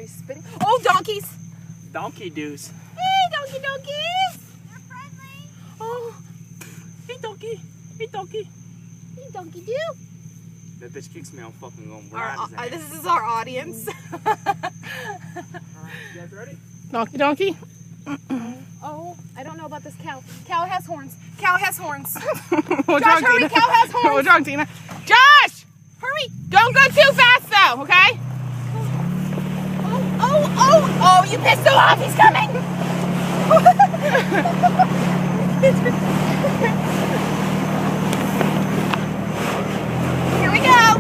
he's spitting. Oh, donkeys! Donkey doos. Hey, donkeys! They're friendly. Oh, hey donkey. Hey donkey. Hey, donkey do. That bitch kicks me, I'm fucking going right his ass. This is our audience. Alright, you guys ready? Donkey. Oh, I don't know about this cow. Cow has horns. Cow has horns. What's Josh, wrong, hurry, Tina? cow has horns. What's wrong, Tina? Josh! Hurry. Don't go too fast though, okay? Oh, you pissed him off. He's coming. Here we go.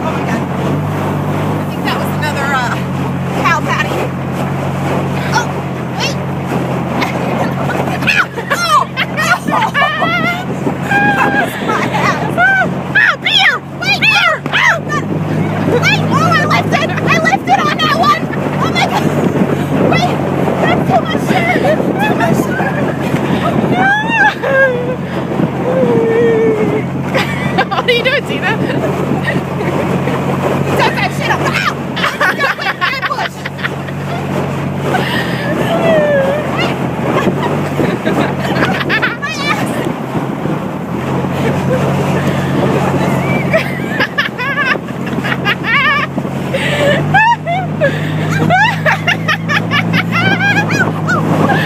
Oh my God. I think that was another cow patty. Oh, wait. Beer! Wait, beer! Wait! Oh, I lifted on that one! Oh my God! Wait! That's too much sugar! Too much sugar! What are you doing, Tina? Took that shit up! Ow! Got wet in my bush! My ass!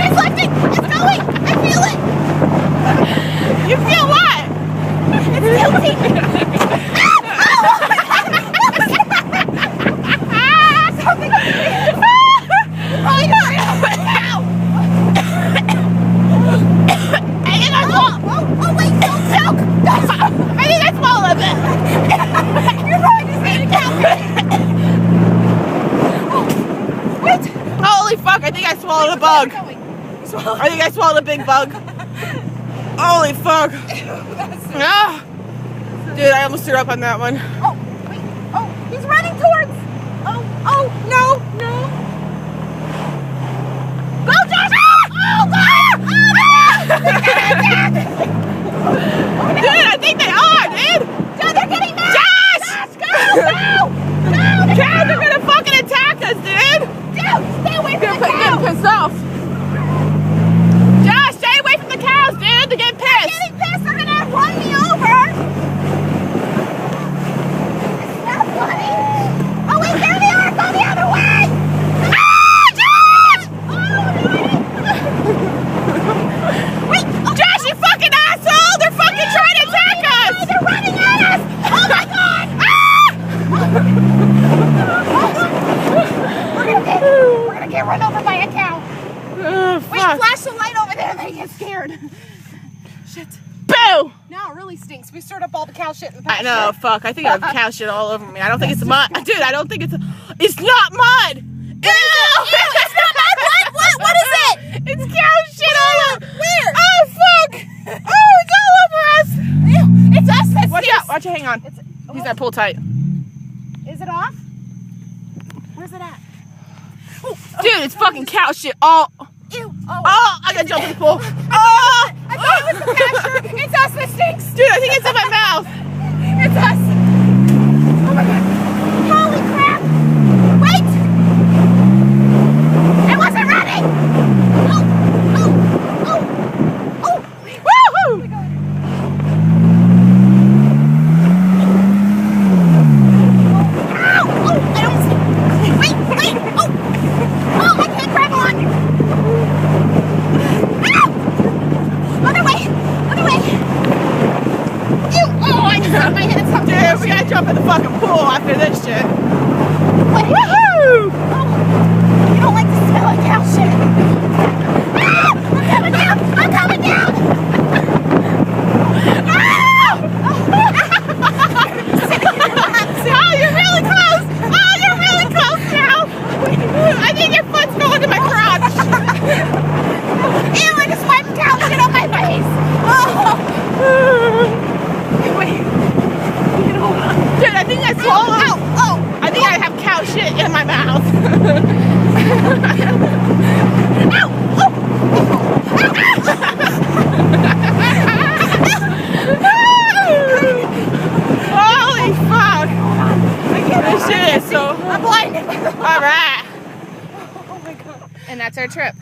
It's lifting! It's going! I feel it! You feel what? It's tilting! Something! Oh my God! Ow! I think I swallowed. Oh wait! Don't choke! I think I swallowed it. You're going to see the cow! Wait! Holy fuck! I think I swallowed a bug. I think I swallowed a big bug. Holy fuck! Ah. Dude, I almost threw up on that one. Oh, wait. Oh, he's running towards. Oh, no. Go, Josh! Dude, I think they are, dude! Dude, they're getting mad! Josh! Go! Cows are gonna fucking attack us, dude! Dude, stay away from They're the cow! getting pissed off. Josh, stay away from the cows, dude! They're getting pissed! Getting pissed, they're gonna run me over! It's not funny! Oh, wait, there they are! Go the other way! Ah, Josh! Wait! Oh, Josh, you fucking asshole! They're fucking trying to attack us! oh, they're running at us! Oh my God! We're gonna get run over by a cow. Oh, Wait, fuck. flash the light over there and they get scared. Shit. Boo! Now it really stinks. We stirred up all the cow shit in the I pasture. know, fuck. I think I have cow shit all over me. I don't think it's mud. Dude, I don't think it's... It's not mud! Ew! It's not mud! What is it? It's cow shit all over... Where? Oh, fuck! Oh, it's all over us! Ew, it's us that Watch stinks. out. Watch it. Hang on. He's gonna pull tight. Is it off? Where's it at? Dude, it's fucking cow shit all... Ew. Oh, I gotta jump in the pool. Oh! I thought it was the pasture. It's us that stinks. Dude, I think it's in my mouth. It's us. Oh my God. Holy crap. Wait. It wasn't running. Oh. Woohoo! Oh my God. Ow. Oh, I don't see. Wait. Oh, I can't grab on. Ow. Other way. Ew. Oh, I just got my hands up. Dude, we gotta jump in the fucking pool after this shit. Wait. Woohoo! Oh, you don't like the smell of cow shit. Ah, I'm coming down. Ah! Oh, you're really close! Oh, you're really close now! I think your foot's going to my crotch! Ew, I just wiped cow shit on my face. Oh. Wait. Dude, I think I swallowed... Oh. I think I have cow shit in my mouth. Ow. Oh. Okay, so I'm blinded. all right. Oh my god. And that's our trip.